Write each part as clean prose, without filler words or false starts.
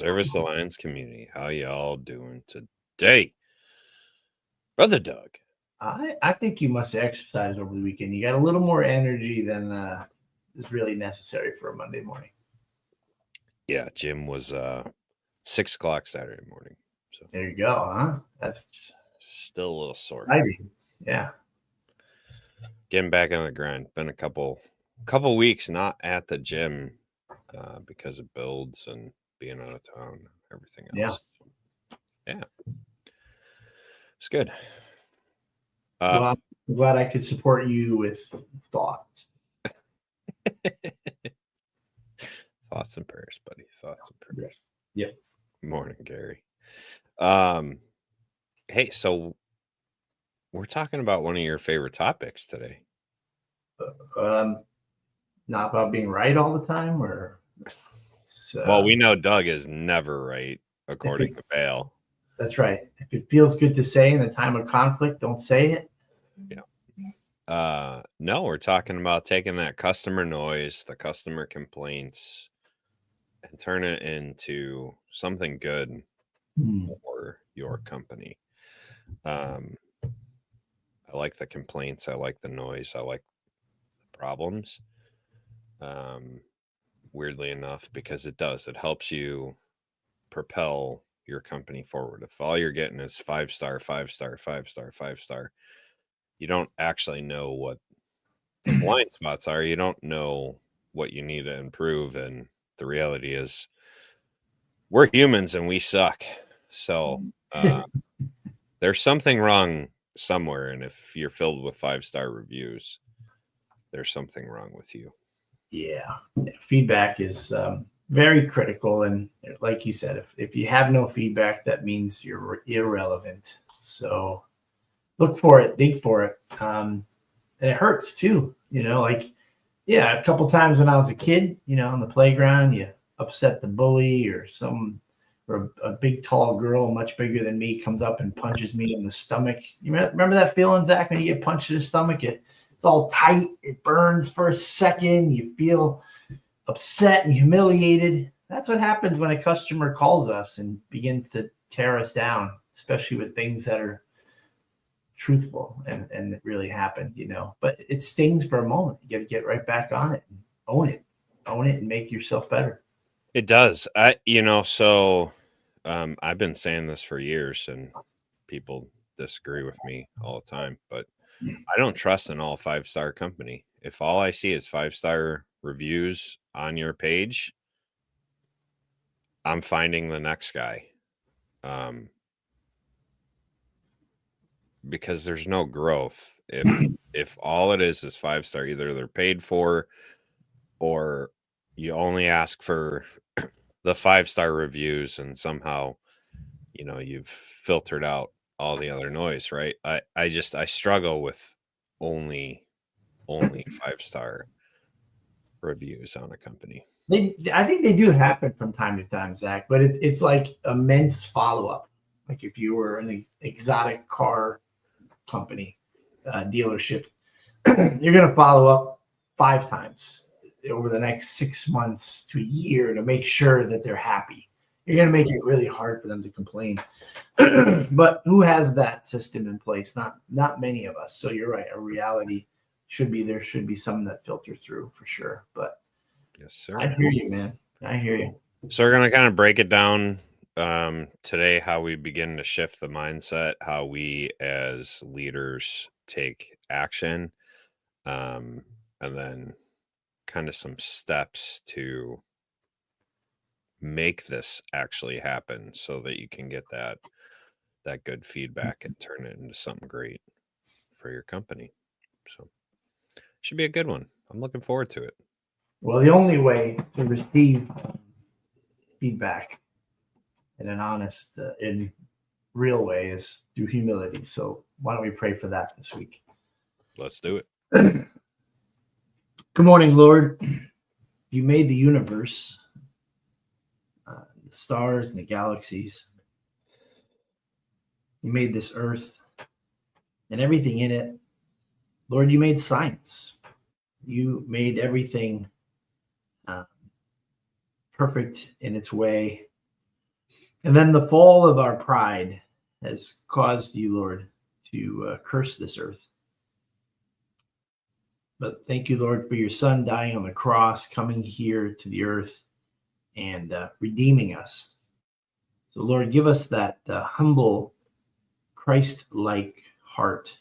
Service Alliance community. How y'all doing today? Brother Doug. I think you must exercise over the weekend. You got a little more energy than is really necessary for a Monday morning. Yeah, gym was 6 o'clock Saturday morning. So there you go, huh? That's still a little sore. Exciting. Yeah. Getting back on the grind. Been a couple weeks not at the gym because of builds and being out of town and everything else. Yeah. It's good. Well, I'm glad I could support you with thoughts. Thoughts and prayers, buddy. Thoughts and prayers. Yeah. Morning, Gary. Hey, so we're talking about one of your favorite topics today. Not about being right all the time, or well, we know Doug is never right, according to Bale. That's right. If it feels good to say in the time of conflict, don't say it. Yeah. No, we're talking about taking that customer noise, the customer complaints, and turn it into something good for your company. I like the complaints. I like the noise. I like the problems. Weirdly enough, because it helps you propel your company forward. If all you're getting is 5-star, 5-star, 5-star, 5-star, you don't actually know what the blind spots are. You don't know what you need to improve. And the reality is we're humans and we suck. So there's something wrong somewhere. And if you're filled with 5-star reviews, there's something wrong with you. Yeah. Feedback is very critical. And like you said, if you have no feedback, that means you're irrelevant. So look for it, dig for it. And it hurts too, a couple times when I was a kid, on the playground, you upset the bully or a big tall girl much bigger than me comes up and punches me in the stomach. You remember that feeling, Zach, when you get punched in the stomach? It's all tight. It burns for a second. You feel upset and humiliated. That's what happens when a customer calls us and begins to tear us down, especially with things that are truthful and it really happened, but it stings for a moment. You got to get right back on it and own it and make yourself better. It does. I've been saying this for years and people disagree with me all the time, but I don't trust an all 5-star company. If all I see is 5-star reviews on your page, I'm finding the next guy. Because there's no growth. If all it is 5-star, either they're paid for or you only ask for the 5-star reviews and somehow, you've filtered out all the other noise, right? I struggle with only 5-star reviews on a company. I think they do happen from time to time, Zach, but it's like immense follow-up. Like if you were an exotic car company dealership, you're going to follow up 5 times over the next 6 months to a year to make sure that they're happy. You're going to make it really hard for them to complain. But who has that system in place? Not many of us. So you're right. A reality there should be some that filter through for sure. But yes, sir. I hear you, man. I hear you. So we're going to kind of break it down today, how we begin to shift the mindset, how we as leaders take action, and then kind of some steps to make this actually happen so that you can get that good feedback and turn it into something great for your company. So should be a good one. I'm looking forward to it. Well, the only way to receive feedback in an honest, in real way is through humility. So why don't we pray for that this week? Let's do it. Good morning, Lord. You made the universe, the stars and the galaxies. You made this earth and everything in it. Lord, you made science. You made everything perfect in its way. And then the fall of our pride has caused you, Lord, to curse this earth. But thank you, Lord, for your son dying on the cross, coming here to the earth and redeeming us. So, Lord, give us that humble, Christ-like heart.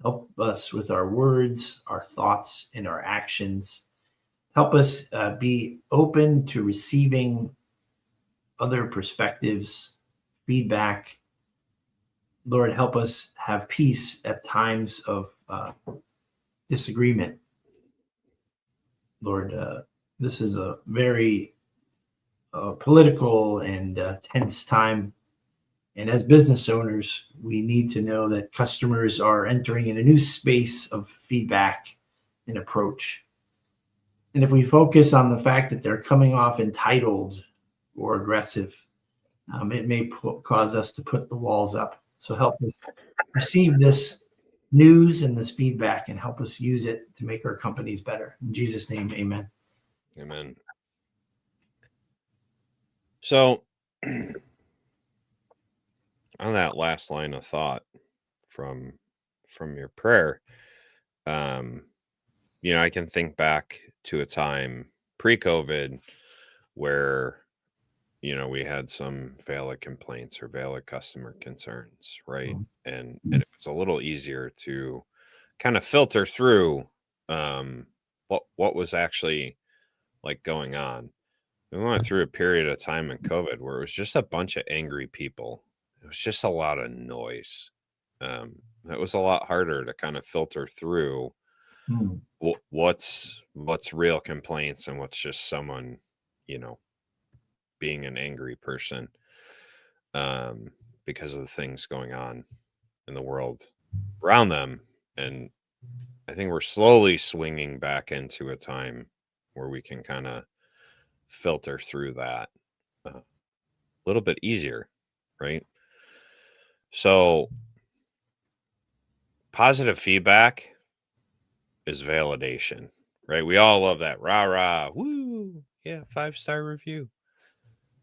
Help us with our words, our thoughts, and our actions. Help us be open to receiving other perspectives, feedback. Lord, help us have peace at times of disagreement. Lord, this is a very political and tense time. And as business owners, we need to know that customers are entering in a new space of feedback and approach. And if we focus on the fact that they're coming off entitled or aggressive, it may cause us to put the walls up. So help us receive this news and this feedback and help us use it to make our companies better. In Jesus' name, amen. Amen. So on that last line of thought from your prayer, I can think back to a time pre-COVID where we had some valid complaints or valid customer concerns, right? And it was a little easier to kind of filter through what was actually like going on. We went through a period of time in COVID where it was just a bunch of angry people. It was just a lot of noise. It was a lot harder to kind of filter through what's real complaints and what's just someone, being an angry person because of the things going on in the world around them. And I think we're slowly swinging back into a time where we can kind of filter through that a little bit easier, right? So positive feedback is validation, right? We all love that. Rah, rah, woo, yeah, 5-star review.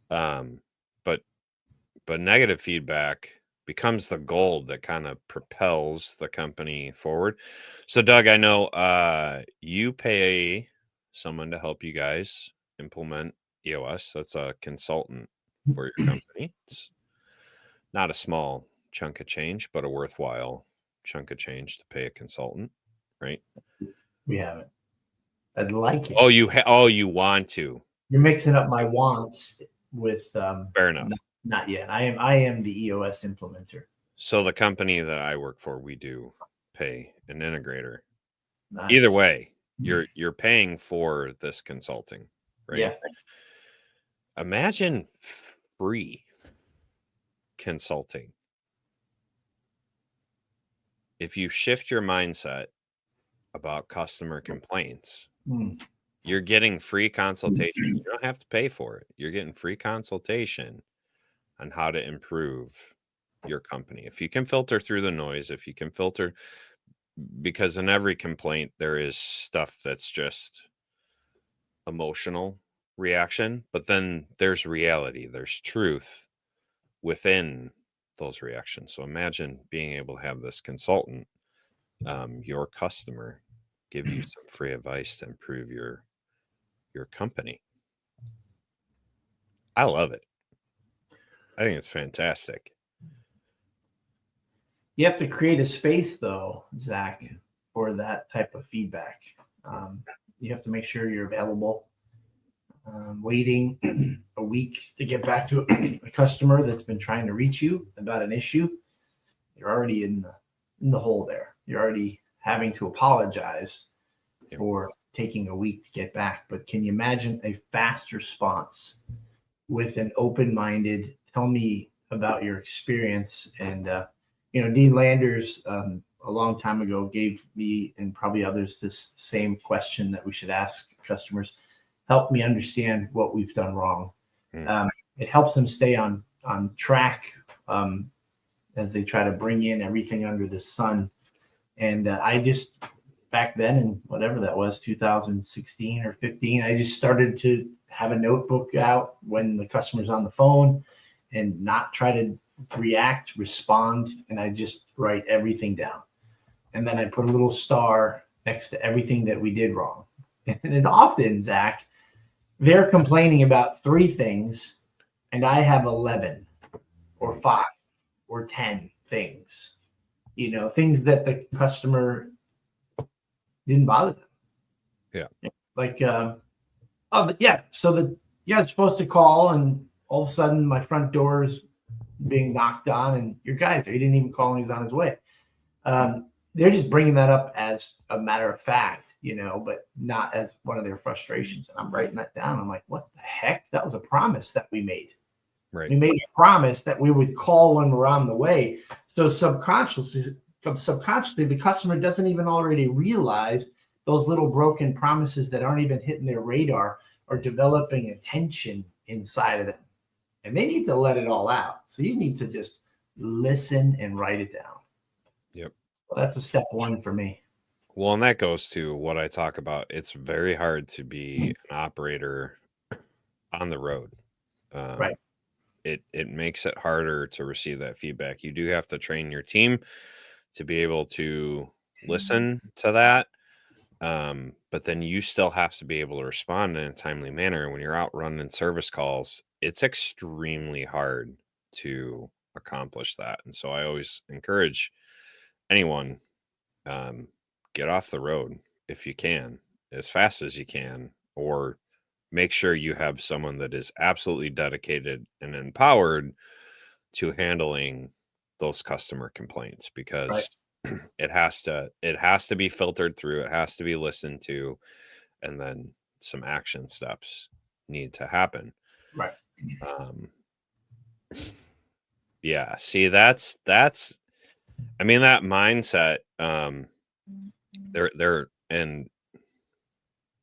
But negative feedback becomes the gold that kind of propels the company forward. So Doug, I know you pay someone to help you guys implement EOS. That's a consultant for your company. It's not a small chunk of change, but a worthwhile chunk of change to pay a consultant, right? We haven't. I'd like it. Oh, you want to. You're mixing up my wants with Fair enough. Not yet. I am the EOS implementer. So the company that I work for, we do pay an integrator. Nice. Either way, you're paying for this consulting, right? Yeah. Imagine free consulting. If you shift your mindset about customer complaints, you're getting free consultation. You don't have to pay for it. You're getting free consultation on how to improve your company. If you can filter through the noise, if you can filter, because in every complaint, there is stuff that's just emotional reaction, but then there's reality, there's truth within those reactions. So imagine being able to have this consultant, your customer, give you some free advice to improve your company. I love it. I think it's fantastic. You have to create a space, though, Zach, for that type of feedback. You have to make sure you're available. Waiting a week to get back to a customer that's been trying to reach you about an issue, you're already in the hole there. You're already having to apologize for taking a week to get back. But can you imagine a fast response with an open-minded, tell me about your experience? And, Dean Landers, a long time ago, gave me and probably others this same question that we should ask customers. Help me understand what we've done wrong. It helps them stay on track as they try to bring in everything under the sun. And I just, back then, in whatever that was, 2016 or 15, I just started to have a notebook out when the customer's on the phone and not try to react, respond, and I just write everything down. And then I put a little star next to everything that we did wrong. And often, Zach, they're complaining about 3 things, and I have 11 or 5 or 10 things, things that the customer didn't bother them. Yeah. Like, so you're supposed to call, and all of a sudden my front door is being knocked on, and your guy's there. He didn't even call, and he's on his way. They're just bringing that up as a matter of fact, but not as one of their frustrations. And I'm writing that down. I'm like, what the heck? That was a promise that we made. Right. We made a promise that we would call when we're on the way. So subconsciously, the customer doesn't even already realize those little broken promises that aren't even hitting their radar are developing a tension inside of them. And they need to let it all out. So you need to just listen and write it down. Yep. Well, that's a step 1 for me. Well, and that goes to what I talk about. It's very hard to be an operator on the road. Right. It makes it harder to receive that feedback. You do have to train your team to be able to listen to that. But then you still have to be able to respond in a timely manner. When you're out running service calls, it's extremely hard to accomplish that. And so I always encourage anyone, get off the road if you can, as fast as you can, or make sure you have someone that is absolutely dedicated and empowered to handling those customer complaints, because it has to be filtered through, it has to be listened to, and then some action steps need to happen. Right. Yeah, see, that's I mean, that mindset, there and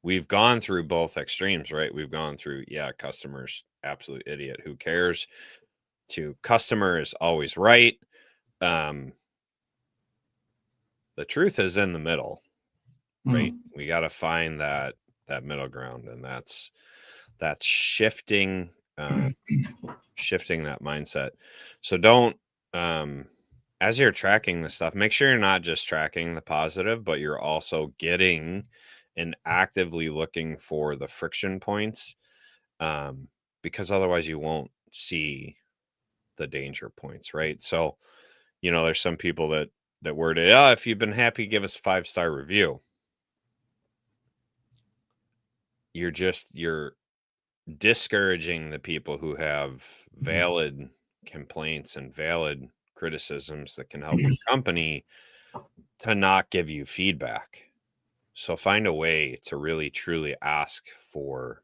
we've gone through both extremes, right? We've gone through, customers absolute idiot, who cares, to customer is always right. The truth is in the middle, right? We got to find that middle ground, and that's shifting shifting that mindset. So don't, as you're tracking this stuff, make sure you're not just tracking the positive, but you're also getting and actively looking for the friction points, because otherwise you won't see the danger points, right? So, there's some people that word it, if you've been happy, give us a 5-star review. You're discouraging the people who have valid complaints and valid criticisms that can help your company to not give you feedback. So find a way to really truly ask for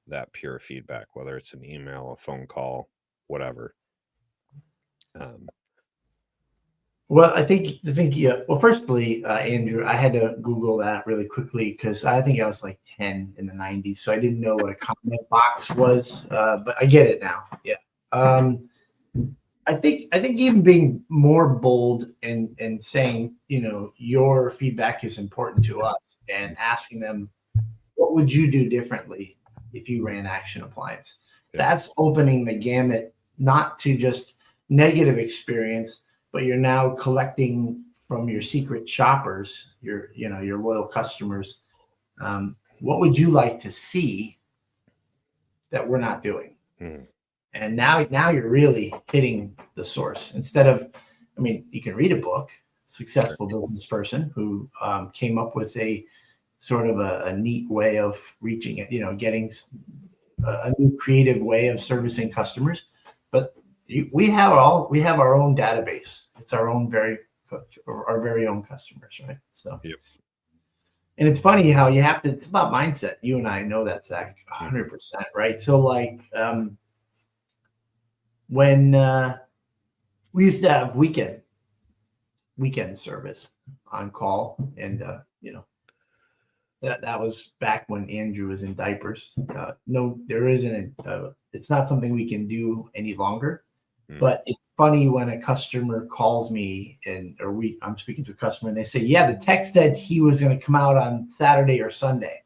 that pure feedback, whether it's an email, a phone call, whatever. Well, I think well, firstly, Andrew, I had to Google that really quickly because I think I was like 10 in the 90s, so I didn't know what a comment box was, but I get it now. Yeah. I think even being more bold and saying, your feedback is important to us, and asking them, what would you do differently if you ran Action Appliance? Yeah. That's opening the gamut, not to just negative experience, but you're now collecting from your secret shoppers, your loyal customers. What would you like to see that we're not doing? And now you're really hitting the source, instead of, you can read a book, successful business person who came up with a sort of a neat way of reaching it, getting a new creative way of servicing customers. But we have our own database. It's our very own customers, right? So, yep. And it's funny how it's about mindset. You and I know that, Zach, 100%, right? So like, when we used to have weekend service on call, and that was back when Andrew was in diapers. No, there isn't it's not something we can do any longer. But it's funny when a customer calls me I'm speaking to a customer, and they say, the text said he was going to come out on Saturday or Sunday.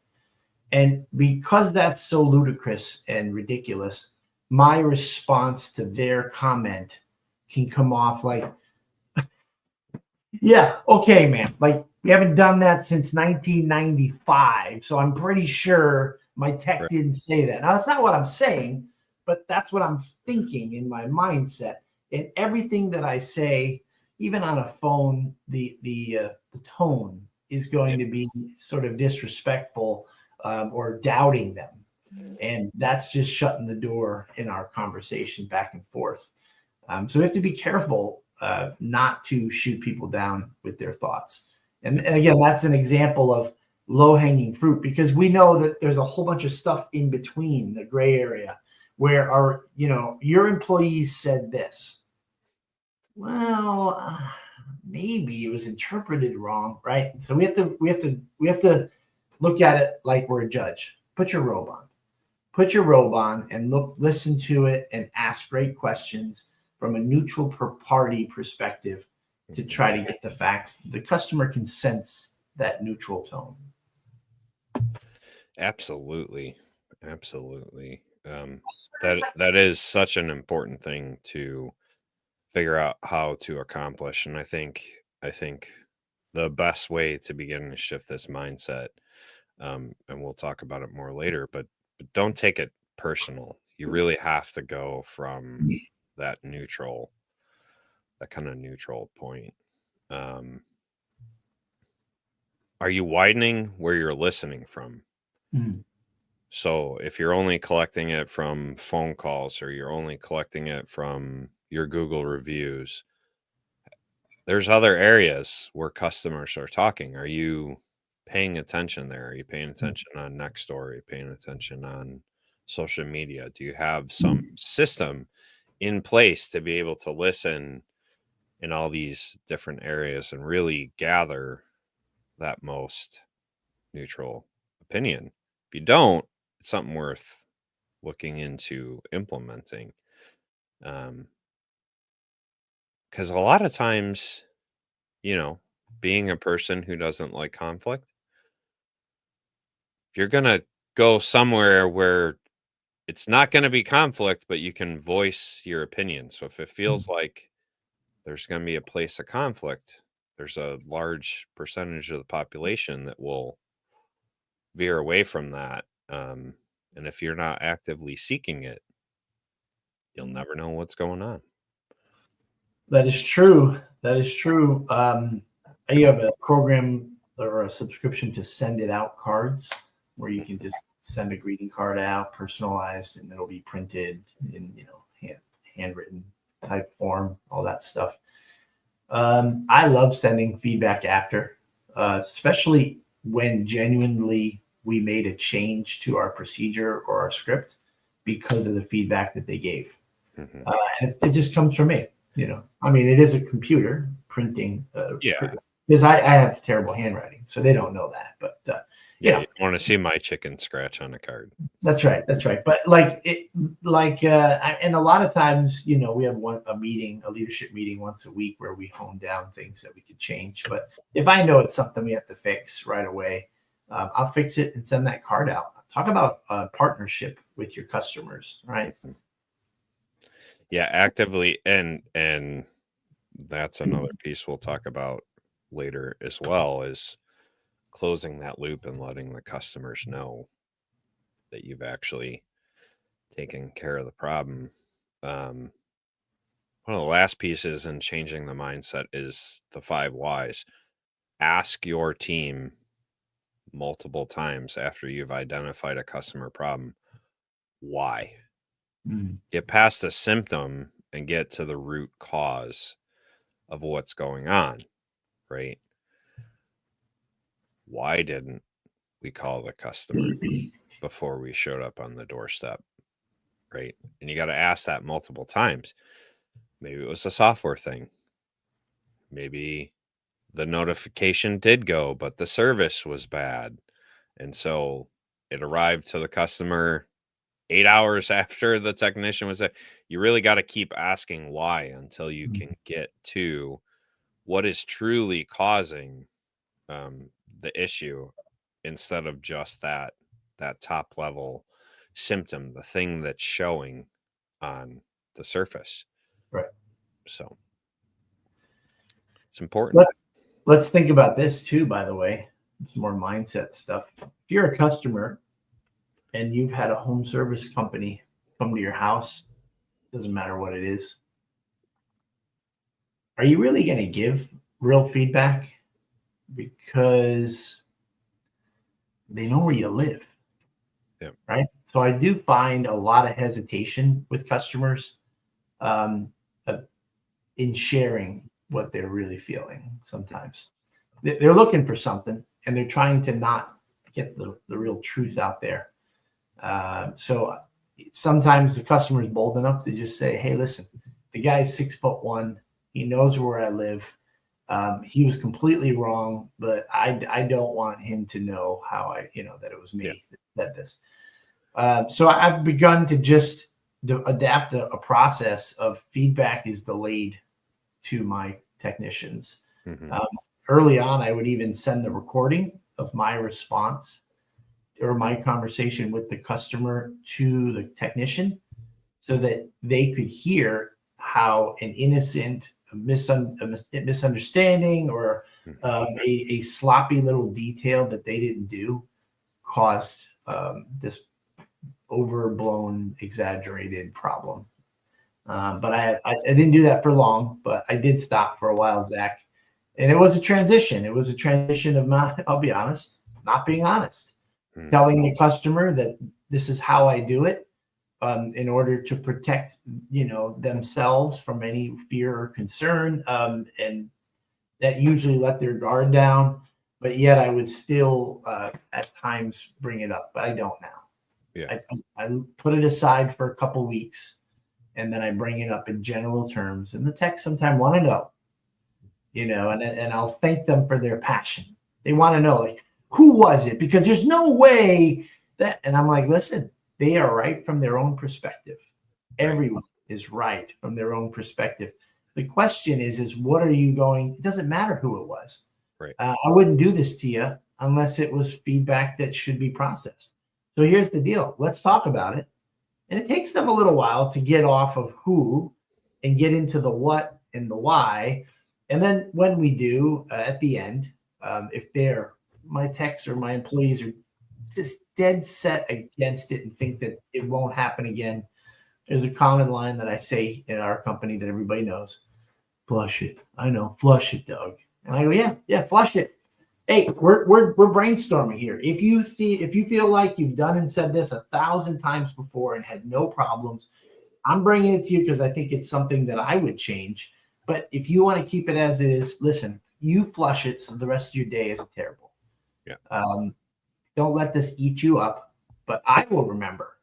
And because that's so ludicrous and ridiculous, my response to their comment can come off like, yeah, okay, man. Like, we haven't done that since 1995. So I'm pretty sure my tech Right. didn't say that. Now, that's not what I'm saying, but that's what I'm thinking in my mindset. And everything that I say, even on a phone, the tone is going to be sort of disrespectful, or doubting them. And that's just shutting the door in our conversation back and forth. So we have to be careful not to shoot people down with their thoughts. And again, that's an example of low hanging fruit, because we know that there's a whole bunch of stuff in between the gray area where your employees said this. Well, maybe it was interpreted wrong, right? So we have to look at it like we're a judge. Put your robe on. Put your robe on and listen to it and ask great questions from a neutral party perspective to try to get the facts. The customer can sense that neutral tone. Absolutely. Absolutely. That is such an important thing to figure out how to accomplish. And I think the best way to begin to shift this mindset, and we'll talk about it more later, but don't take it personal. You really have to go from that neutral, that kind of neutral point. Um, are you widening where you're listening from? Mm. So if you're only collecting it from phone calls or you're only collecting it from your Google reviews, there's other areas where customers are talking. Are you paying attention there? Are you paying attention on Nextdoor? Are you paying attention on social media? Do you have some system in place to be able to listen in all these different areas and really gather that most neutral opinion? If you don't, it's something worth looking into implementing. Because a lot of times, being a person who doesn't like conflict, if you're going to go somewhere where it's not going to be conflict, but you can voice your opinion. So if it feels like there's going to be a place of conflict, there's a large percentage of the population that will veer away from that. And if you're not actively seeking it, you'll never know what's going on. That is true. That is true. You have a program or a subscription to Send It Out cards where you can just send a greeting card out, personalized, and it'll be printed in handwritten type form, all that stuff. I love sending feedback after, especially when genuinely we made a change to our procedure or our script because of the feedback that they gave. Mhm. And it just comes from me. I mean, it is a computer printing. Yeah. Because I have terrible handwriting, so they don't know that. But Yeah, you don't want to see my chicken scratch on a card. that's right. That's right. But and a lot of times, we have a leadership meeting once a week where we hone down things that we could change. But if I know it's something we have to fix right away, I'll fix it and send that card out. Talk about partnership with your customers, right? Yeah, actively, and that's another piece we'll talk about later as well, is closing that loop and letting the customers know that you've actually taken care of the problem. One of the last pieces in changing the mindset is the 5 whys. Ask your team multiple times after you've identified a customer problem, why? Get past the symptom and get to the root cause of what's going on, right? Why didn't we call the customer before we showed up on the doorstep, right? And you got to ask that multiple times. Maybe it was a software thing. Maybe the notification did go, but the service was bad. And so it arrived to the customer 8 hours after the technician was there. You really got to keep asking why until you can get to what is truly causing the issue, instead of just that top level symptom, the thing that's showing on the surface. Right. So it's important. Let's think about this too, by the way. It's more mindset stuff. If you're a customer and you've had a home service company come to your house, doesn't matter what it is, are you really going to give real feedback? Because they know where you live. Yep. Right. So I do find a lot of hesitation with customers in sharing what they're really feeling. Sometimes they're looking for something and they're trying to not get the real truth out there. So sometimes the customer is bold enough to just say, hey, listen, the guy's 6'1". He knows where I live. He was completely wrong, but I don't want him to know how that it was me that did this. So I've begun to just adapt a process of feedback is delayed to my technicians. Mm-hmm. Early on, I would even send the recording of my response or my conversation with the customer to the technician so that they could hear how an innocent misunderstanding or a sloppy little detail that they didn't do caused this overblown, exaggerated problem. But I didn't do that for long, but I did stop for a while, Zach. And it was a transition. It was a transition of I'll be honest, not being honest, telling the customer that this is how I do it in order to protect, themselves from any fear or concern. And that usually let their guard down, but yet I would still at times bring it up, but I don't now. Yeah. I put it aside for a couple weeks and then I bring it up in general terms. And the techs sometimes want to know, and I'll thank them for their passion. They want to know, like, who was it? Because there's no way that, and I'm like, listen, they are right from their own perspective. Everyone is right from their own perspective. The question is what are you going? It doesn't matter who it was. Right. I wouldn't do this to you unless it was feedback that should be processed. So here's the deal. Let's talk about it. And it takes them a little while to get off of who and get into the what and the why. And then when we do at the end, if my techs or my employees are just dead set against it and think that it won't happen again, there's a common line that I say in our company that everybody knows: flush it. I know, flush it, Doug. And I go, yeah, flush it. Hey, we're brainstorming here. If you feel like you've done and said this 1,000 times before and had no problems, I'm bringing it to you because I think it's something that I would change. But if you want to keep it as it is, listen, you flush it so the rest of your day isn't terrible. Yeah. Don't let this eat you up, but I will remember.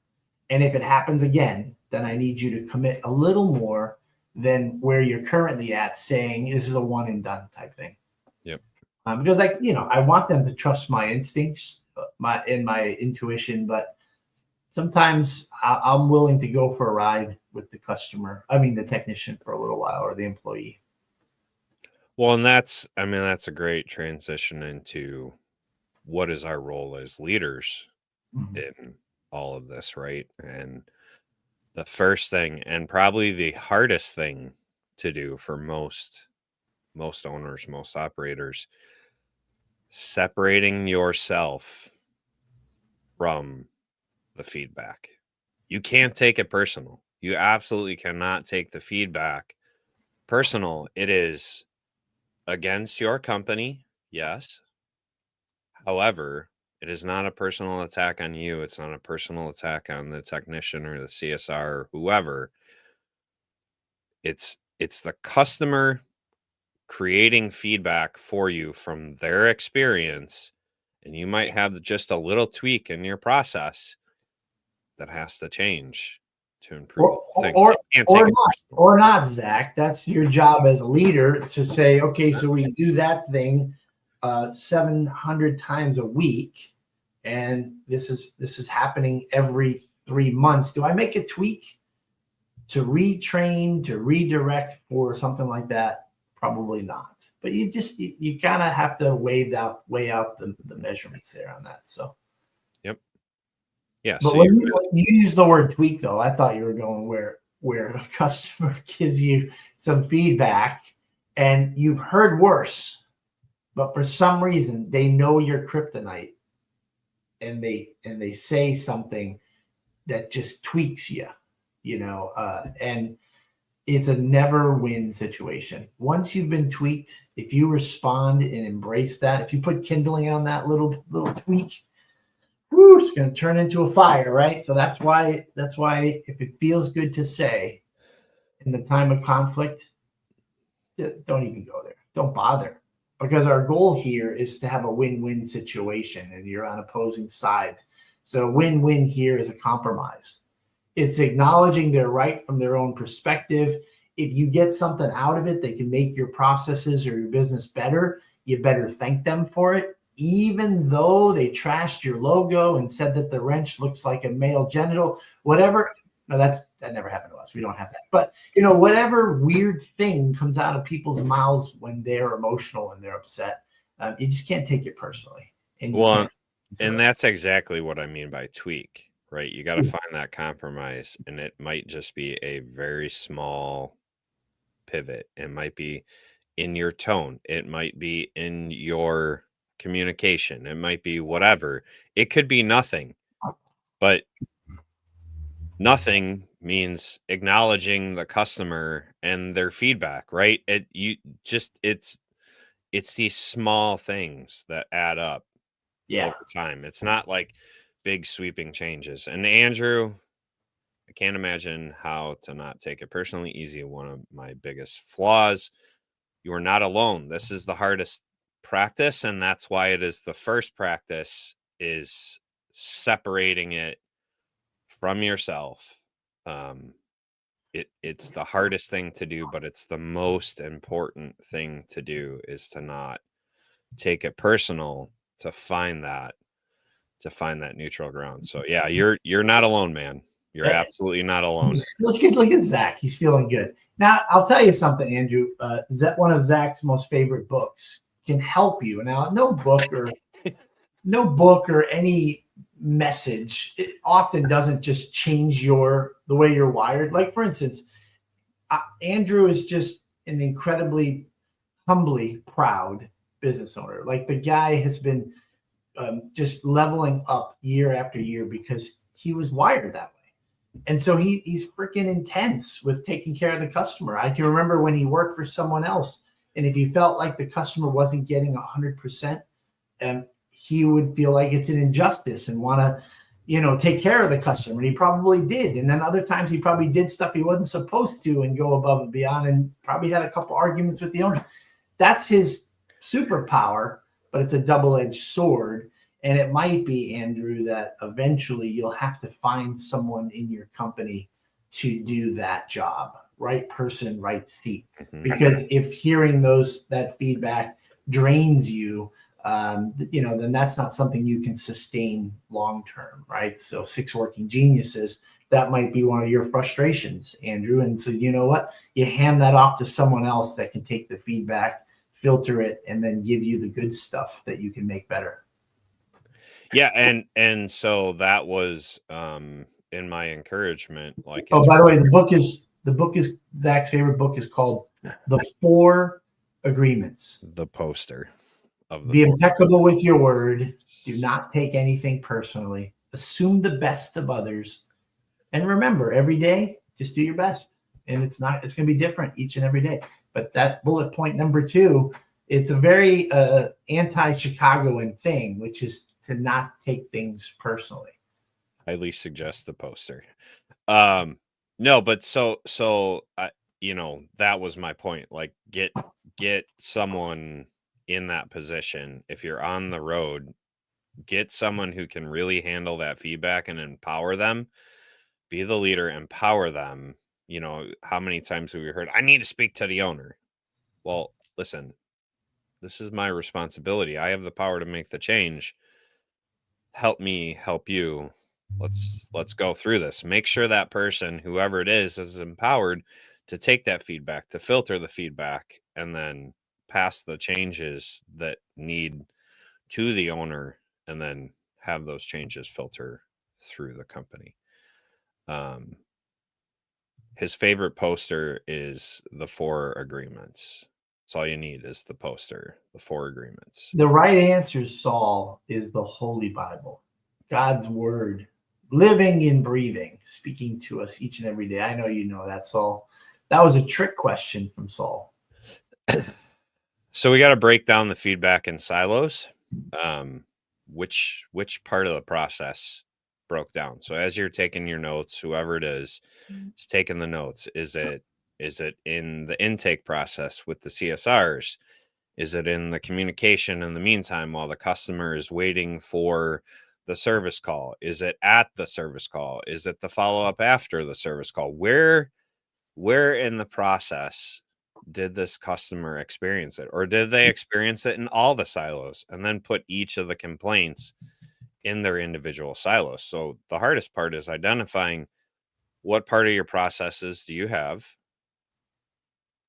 And if it happens again, then I need you to commit a little more than where you're currently at, saying this is a one and done type thing. Yep. Because I want them to trust my instincts, my intuition, but sometimes I'm willing to go for a ride with the technician for a little while, or the employee. Well, and that's a great transition into what is our role as leaders in all of this, right? And the first thing, and probably the hardest thing to do for most owners, most operators, separating yourself from the feedback. You can't take it personal. You absolutely cannot take the feedback personal. It is against your company, yes. However, it is not a personal attack on you. It's not a personal attack on the technician or the CSR or whoever. It's the customer creating feedback for you from their experience, and you might have just a little tweak in your process that has to change to improve things. Or not, Zach. That's your job as a leader to say, okay, so we do that thing 700 times a week, and this is happening every 3 months. Do I make a tweak to retrain, to redirect for something like that? Probably not. But you kind of have to weigh out the measurements there on that. So. Yep. Yeah. But so when you use the word tweak, though, I thought you were going where where a customer gives you some feedback and you've heard worse, but for some reason they know your kryptonite and they say something that just tweaks you, and it's a never win situation. Once you've been tweaked, if you respond and embrace that, if you put kindling on that little tweak, whoo, it's going to turn into a fire, right? So that's why if it feels good to say in the time of conflict, don't even go there. Don't bother. Because our goal here is to have a win-win situation and you're on opposing sides. So win-win here is a compromise. It's acknowledging their right from their own perspective. If you get something out of it that can make your processes or your business better, you better thank them for it. Even though they trashed your logo and said that the wrench looks like a male genital, whatever. No, that never happened to us. We don't have that. But whatever weird thing comes out of people's mouths when they're emotional and they're upset, you just can't take it personally. And that's exactly what I mean by tweak, right? You got to find that compromise, and it might just be a very small pivot. It might be in your tone. It might be in your communication. It might be whatever. It could be nothing, but nothing means acknowledging the customer and their feedback, right? It's these small things that add up over time. It's not like big sweeping changes. And Andrew, I can't imagine how to not take it personally. Easy, one of my biggest flaws. You are not alone. This is the hardest practice, and that's why it is the first practice, is separating it from yourself. It's the hardest thing to do, but it's the most important thing to do, is to not take it personal, to find that neutral ground. So yeah, you're not alone, man. You're absolutely not alone. Look at Zach. He's feeling good. Now, I'll tell you something, Andrew. One of Zach's most favorite books can help you. Now, no book or any message, it often doesn't just change the way you're wired. Like, for instance, Andrew is just an incredibly humbly proud business owner. Like, the guy has been just leveling up year after year because he was wired that way. And so he's freaking intense with taking care of the customer. I can remember when he worked for someone else, and if he felt like the customer wasn't getting 100%, he would feel like it's an injustice and want to, take care of the customer. And he probably did. And then other times he probably did stuff he wasn't supposed to and go above and beyond, and probably had a couple arguments with the owner. That's his superpower, but it's a double-edged sword. And it might be, Andrew, that eventually you'll have to find someone in your company to do that job. Right person, right seat. Mm-hmm. Because if hearing that feedback drains you, then that's not something you can sustain long-term, right? So 6 Working Geniuses, that might be one of your frustrations, Andrew. And so you know what? You hand that off to someone else that can take the feedback, filter it, and then give you the good stuff that you can make better. Yeah, and so that was in my encouragement. Like, oh, by the way, the book is Zach's favorite book is called The 4 Agreements. The poster of Be impeccable with your word. Do not take anything personally. Assume the best of others, and remember, every day, just do your best. And it's going to be different each and every day. But that bullet point number 2, it's a very anti-Chicagoan thing, which is to not take things personally. Highly suggest the poster. No, but so that was my point. Like, get someone in that position. If you're on the road, get someone who can really handle that feedback and empower them. Be the leader, empower them. How many times have we heard, I need to speak to the owner? Well, listen, this is my responsibility. I have the power to make the change. Help me help you. Let's go through this. Make sure that person, whoever it is empowered to take that feedback, to filter the feedback, and then pass the changes that need to the owner, and then have those changes filter through the company. his favorite poster is the 4 agreements. That's all you need is the poster, the 4 agreements. The right answer, Saul, is the Holy Bible, God's word, living and breathing, speaking to us each and every day. I know you know that, Saul. That was a trick question from Saul. So we got to break down the feedback in silos. Which part of the process broke down? So as you're taking your notes, whoever it is taking the notes. Is it in the intake process with the CSRs? Is it in the communication in the meantime while the customer is waiting for the service call? Is it at the service call? Is it the follow-up after the service call? Where in the process did this customer experience it, or did they experience it in all the silos and then put each of the complaints in their individual silos? So the hardest part is identifying what part of your processes do you have,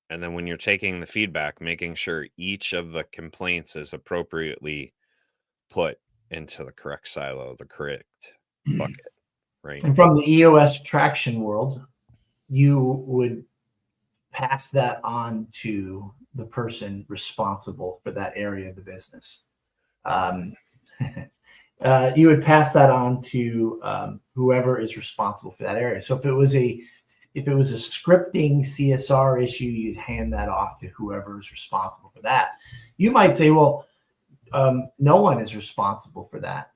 and then when you're taking the feedback, making sure each of the complaints is appropriately put into the correct silo, the correct bucket, right? And from the EOS traction world, you would pass that on to the person responsible for that area of the business. You would pass that on to whoever is responsible for that area. So if it was a scripting CSR issue, you'd hand that off to whoever is responsible for that. You might say, well, no one is responsible for that.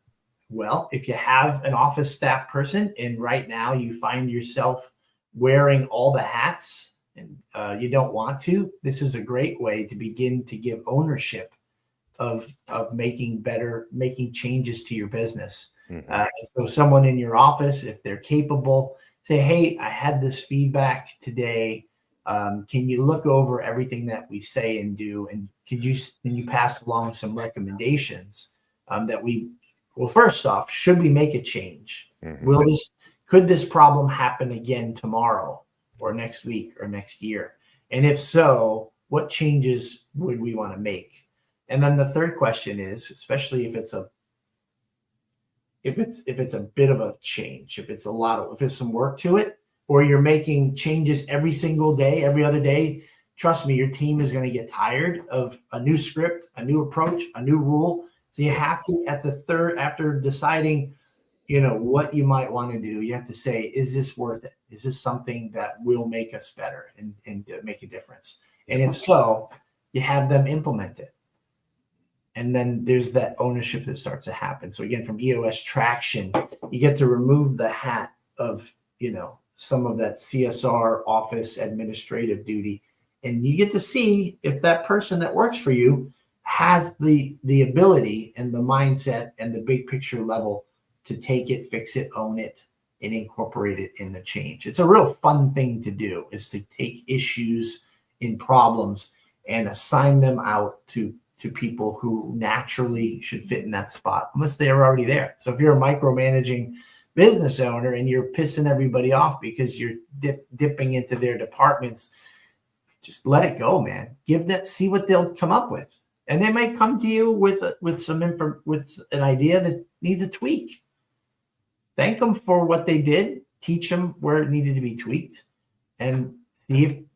Well, if you have an office staff person and right now you find yourself wearing all the hats and you don't want to, this is a great way to begin to give ownership of making changes to your business. Mm-hmm. So someone in your office, if they're capable, say, hey, I had this feedback today. Can you look over everything that we say and do? And can you pass along some recommendations well, first off, should we make a change? Mm-hmm. Could this problem happen again tomorrow or next week or next year? And if so, what changes would we want to make? And then the third question is, especially if it's a bit of a change, if it's some work to it, or you're making changes every single day, every other day, trust me, your team is going to get tired of a new script, a new approach, a new rule. So you have to, after deciding, what you might want to do, you have to say, is this worth it? Is this something that will make us better and make a difference? And if so, you have them implement it. And then there's that ownership that starts to happen. So again, from EOS traction, you get to remove the hat of, some of that CSR office administrative duty. And you get to see if that person that works for you has the ability and the mindset and the big picture level to take it, fix it, own it, and incorporate it in the change. It's a real fun thing to do, is to take issues and problems and assign them out to people who naturally should fit in that spot, unless they're already there. So if you're a micromanaging business owner and you're pissing everybody off because you're dipping into their departments, just let it go, man. See what they'll come up with. And they may come to you with an idea that needs a tweak. Thank them for what they did, teach them where it needed to be tweaked, and see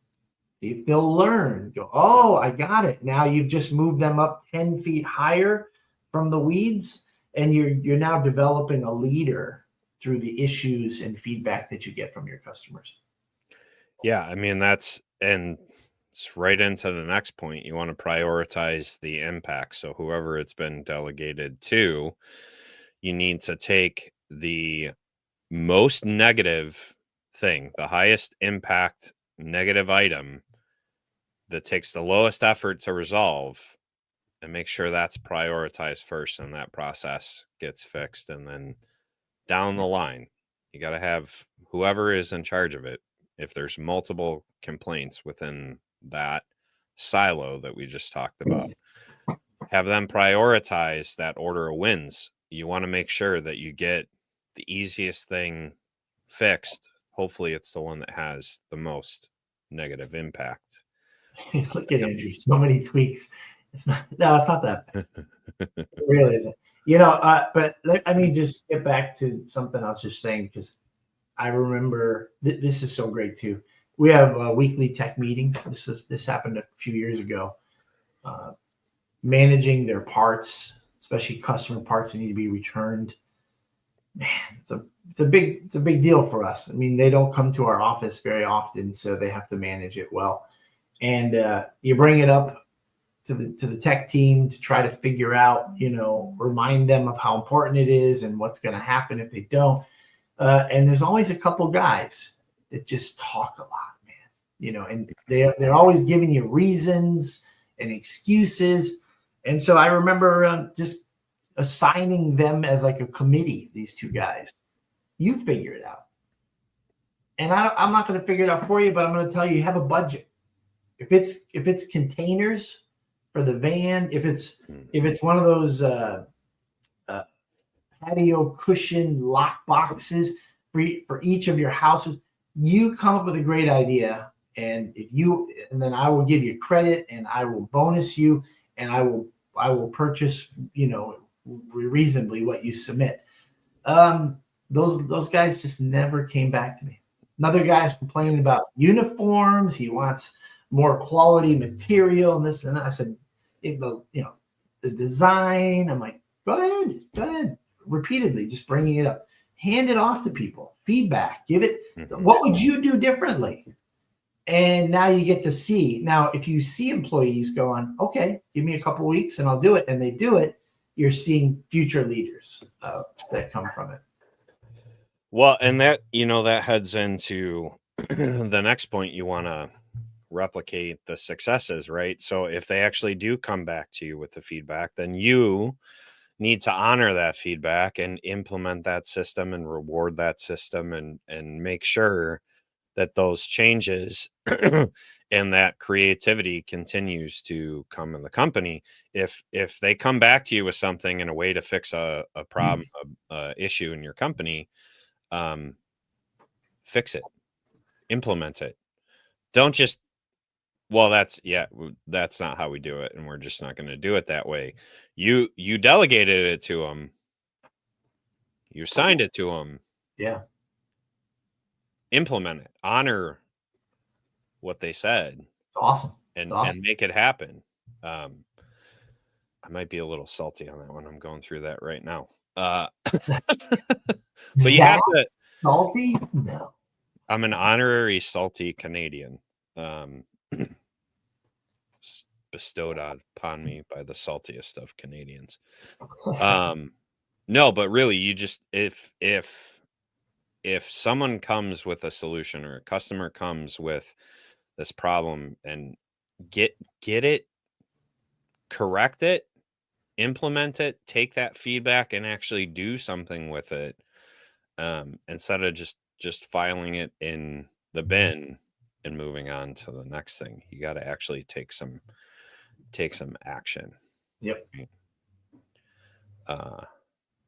if they'll learn. Go, oh, I got it. Now you've just moved them up 10 feet higher from the weeds, and you're now developing a leader through the issues and feedback that you get from your customers. Yeah, I mean, it's right into the next point. You want to prioritize the impact. So whoever it's been delegated to, you need to take the most negative thing, the highest impact negative item that takes the lowest effort to resolve, and make sure that's prioritized first and that process gets fixed. And then down the line, you got to have whoever is in charge of it. If there's multiple complaints within that silo that we just talked about, have them prioritize that order of wins. You want to make sure that you get the easiest thing fixed. Hopefully it's the one that has the most negative impact. Look at Andrew, so many tweaks. It's not that bad. It really isn't. But I mean, just get back to something I was just saying, because I remember this is so great too. We have weekly tech meetings. This happened a few years ago. Managing their parts, especially customer parts that need to be returned. Man, it's a big deal for us. I mean, they don't come to our office very often, so they have to manage it well. And you bring it up to the tech team to try to figure out, remind them of how important it is and what's going to happen if they don't. And there's always a couple guys that just talk a lot, man. And they're always giving you reasons and excuses. And so I remember just assigning them as like a committee, these two guys. You figure it out. And I'm not going to figure it out for you, but I'm going to tell you have a budget. If it's containers for the van, if it's one of those patio cushion lock boxes for each of your houses, you come up with a great idea, and then I will give you credit, and I will bonus you, and I will purchase reasonably what you submit. Those guys just never came back to me. Another guy's complaining about uniforms. He wants more quality material and this and that. I said, the design. I'm like, go ahead. Repeatedly, just bringing it up. Hand it off to people. Feedback. Give it. What would you do differently? And now you get to see. Now, if you see employees going, okay, give me a couple of weeks and I'll do it, and they do it, you're seeing future leaders that come from it. Well, and that heads into the next point. You want to replicate the successes, right? So if they actually do come back to you with the feedback, then you need to honor that feedback and implement that system and reward that system and make sure that those changes and that creativity continues to come in the company. If they come back to you with something and a way to fix a problem, issue in your company, fix it, implement it. Don't just, well, that's not how we do it, and we're just not going to do it that way. You delegated it to them. You signed it to them. Yeah. Implement it. Honor what they said. It's awesome. And make it happen. I might be a little salty on that one. I'm going through that right now. But you have to. Salty? No. I'm an honorary salty Canadian. Bestowed upon me by the saltiest of Canadians. No, but really, you just if someone comes with a solution or a customer comes with this problem and get it, correct it, implement it, take that feedback and actually do something with it, instead of just filing it in the bin and moving on to the next thing. You got to actually take some action. Yep. We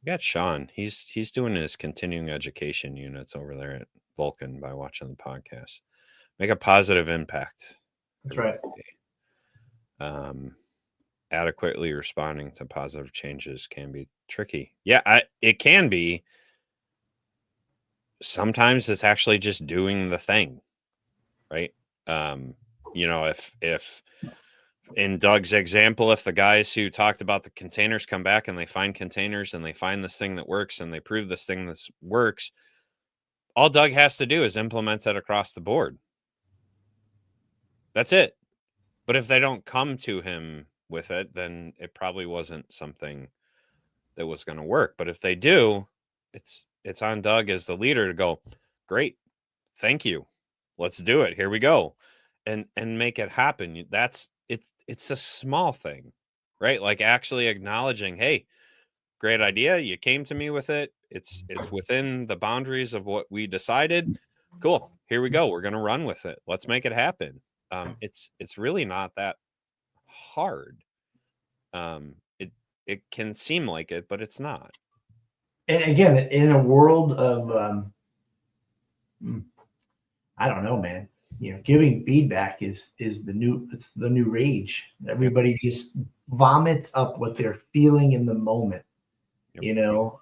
got Sean. He's doing his continuing education units over there at Vulcan by watching the podcast. Make a positive impact. That's right. Adequately responding to positive changes can be tricky. Yeah, it can be. Sometimes it's actually just doing the thing, right? If in Doug's example, if the guys who talked about the containers come back and they find containers and they find this thing that works and they prove this thing that works, all Doug has to do is implement it across the board. That's it. But if they don't come to him with it, then it probably wasn't something that was going to work. But if they do, it's on Doug as the leader to go, great, thank you, let's do it, here we go, and make it happen. It's a small thing, right? Like actually acknowledging, hey, great idea, you came to me with it, it's within the boundaries of what we decided, cool, here we go, we're going to run with it, let's make it happen. It's really not that hard. It can seem like it, but it's not. And again, in a world of I don't know, man, giving feedback is the new rage. Everybody just vomits up what they're feeling in the moment. Yep.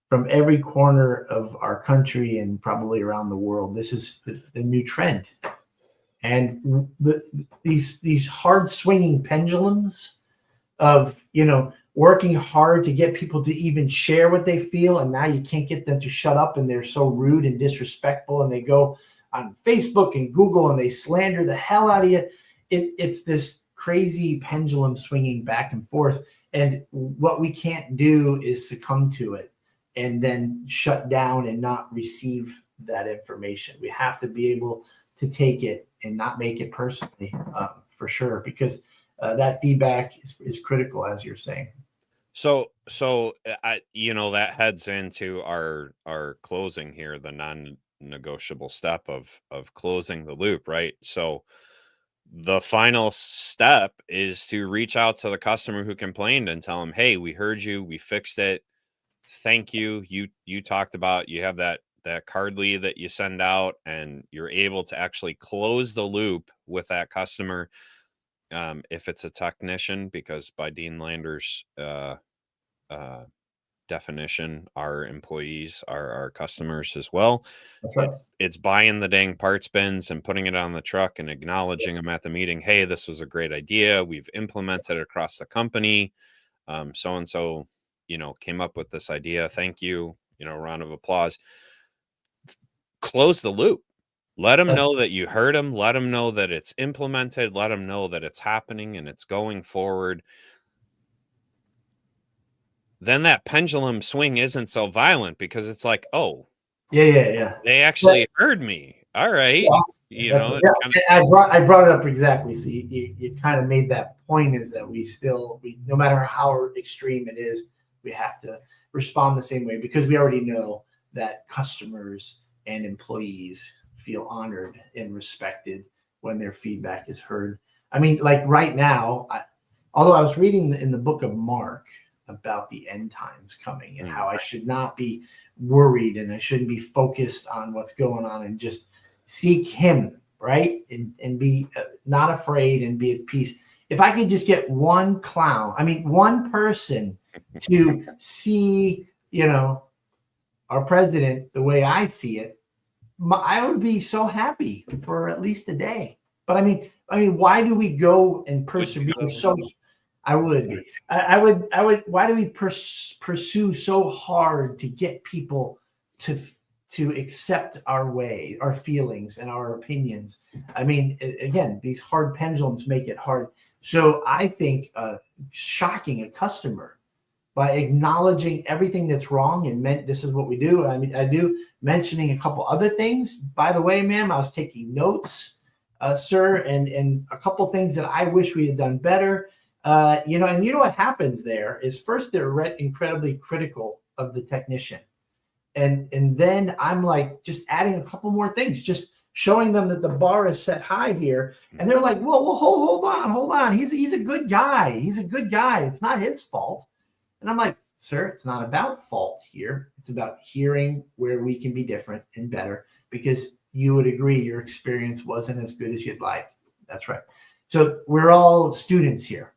from every corner of our country and probably around the world. This is the new trend. And these hard swinging pendulums of, working hard to get people to even share what they feel, and now you can't get them to shut up, and they're so rude and disrespectful, and they go on Facebook and Google and they slander the hell out of you. It's this crazy pendulum swinging back and forth, and what we can't do is succumb to it and then shut down and not receive that information. We have to be able to take it and not make it personally, for sure, because that feedback is critical, as you're saying. So that heads into our closing here, the non-negotiable step of closing the loop, right? So the final step is to reach out to the customer who complained and tell them, hey, we heard you, we fixed it. Thank you. You talked about, you have that Cardly that you send out, and you're able to actually close the loop with that customer. If it's a technician, because by Dean Lander's definition, our employees are our customers as well. That's right. It's buying the dang parts bins and putting it on the truck and acknowledging them at the meeting. Hey, this was a great idea. We've implemented it across the company. So and so, came up with this idea. Thank you. Round of applause. Close the loop. Let them know that you heard them. Let them know that it's implemented. Let them know that it's happening and it's going forward. Then that pendulum swing isn't so violent, because it's like, oh, yeah, they actually heard me. All right. Yeah, I brought it up exactly. So you kind of made that point, is that we no matter how extreme it is, we have to respond the same way, because we already know that customers and employees feel honored and respected when their feedback is heard. I mean, like right now, although I was reading in the book of Mark about the end times coming, and how I should not be worried, and I shouldn't be focused on what's going on, and just seek him, right? And be not afraid, and be at peace. If I could just get one person to see, our president the way I see it, I would be so happy for at least a day. But I mean, why do we go and persevere so? I would be. I would. Why do we pursue so hard to get people to accept our way, our feelings, and our opinions? I mean, again, these hard pendulums make it hard. So I think shocking a customer by acknowledging everything that's wrong and this is what we do. I mean, I do mentioning a couple other things. By the way, ma'am, I was taking notes, sir, and a couple things that I wish we had done better. And what happens there is, first they're incredibly critical of the technician. And then I'm like just adding a couple more things, just showing them that the bar is set high here. And they're like, well, hold on. He's a good guy. He's a good guy. It's not his fault. And I'm like, sir, it's not about fault here. It's about hearing where we can be different and better, because you would agree your experience wasn't as good as you'd like. That's right. So we're all students here.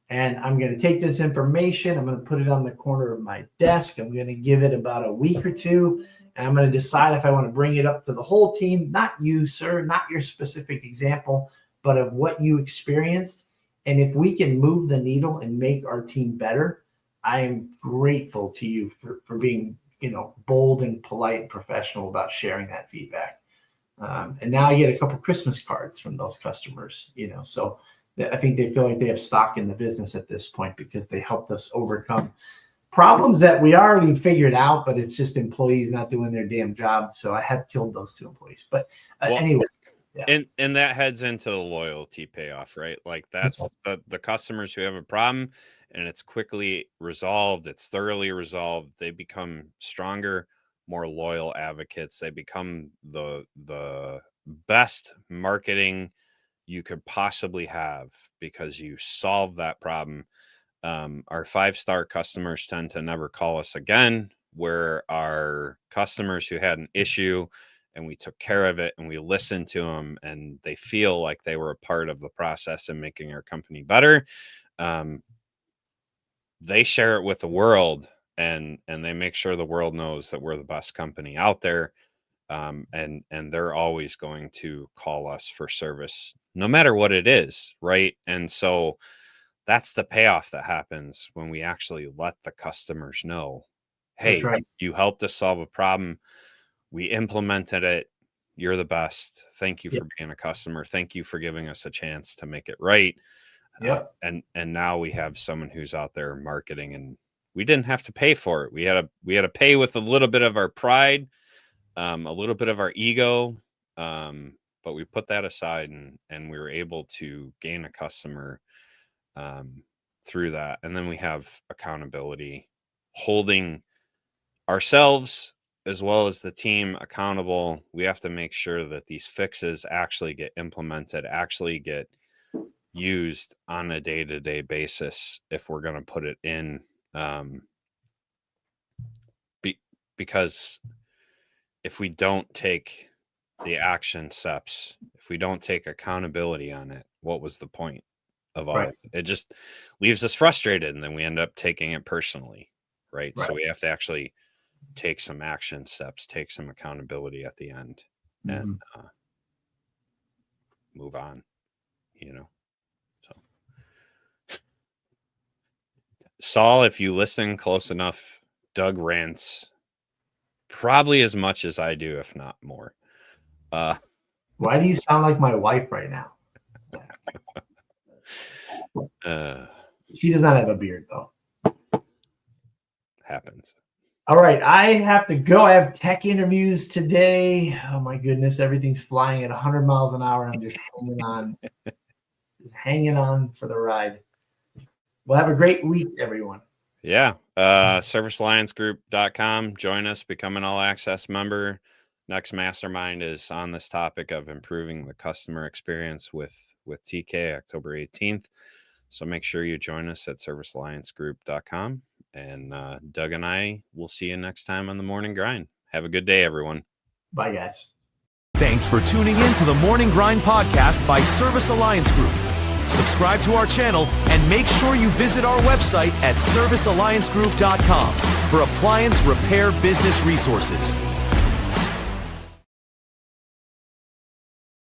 And I'm going to take this information. I'm going to put it on the corner of my desk. I'm going to give it about a week or two. And I'm going to decide if I want to bring it up to the whole team, not you, sir, not your specific example, but of what you experienced. And if we can move the needle and make our team better, I am grateful to you for being, bold and polite and professional about sharing that feedback. And now I get a couple Christmas cards from those customers, so I think they feel like they have stock in the business at this point, because they helped us overcome problems that we already figured out, but it's just employees not doing their damn job. So I have killed those 2 employees. But anyway. Yeah. And that heads into the loyalty payoff, right? Like that's the customers who have a problem and it's quickly resolved, it's thoroughly resolved, they become stronger, more loyal advocates. They become the best marketing you could possibly have, because you solve that problem. Our 5-star customers tend to never call us again, where our customers who had an issue and we took care of it and we listened to them and they feel like they were a part of the process in making our company better, they share it with the world and they make sure the world knows that we're the best company out there. And they're always going to call us for service, no matter what it is, right? And so that's the payoff that happens when we actually let the customers know, hey, right. You helped us solve a problem. We implemented it. You're the best. Thank you for being a customer. Thank you for giving us a chance to make it right. And now we have someone who's out there marketing, and we didn't have to pay for it. We had to pay with a little bit of our pride, a little bit of our ego, but we put that aside, and we were able to gain a customer through that. And then we have accountability, holding ourselves as well as the team accountable. We have to make sure that these fixes actually get implemented, actually get used on a day-to-day basis if we're going to put it in, because if we don't take the action steps, if we don't take accountability on it, what was the point of all of it? It just leaves us frustrated, and then we end up taking it personally, right? So we have to actually take some action steps, take some accountability at the end, and move on, So Saul, if you listen close enough, Doug rants probably as much as I do, if not more. Why do you sound like my wife right now? She does not have a beard, though. Happens. All right, I have to go. I have tech interviews today. Oh my goodness, everything's flying at 100 miles an hour, and I'm just hanging on for the ride. Well, have a great week, everyone. Yeah. ServiceAllianceGroup.com. Join us, become an all-access member. Next mastermind is on this topic of improving the customer experience with TK, October 18th. So make sure you join us at ServiceAllianceGroup.com. And Doug and I will see you next time on The Morning Grind. Have a good day, everyone. Bye, guys. Thanks for tuning in to The Morning Grind podcast by Service Alliance Group. Subscribe to our channel and make sure you visit our website at ServiceAllianceGroup.com for appliance repair business resources.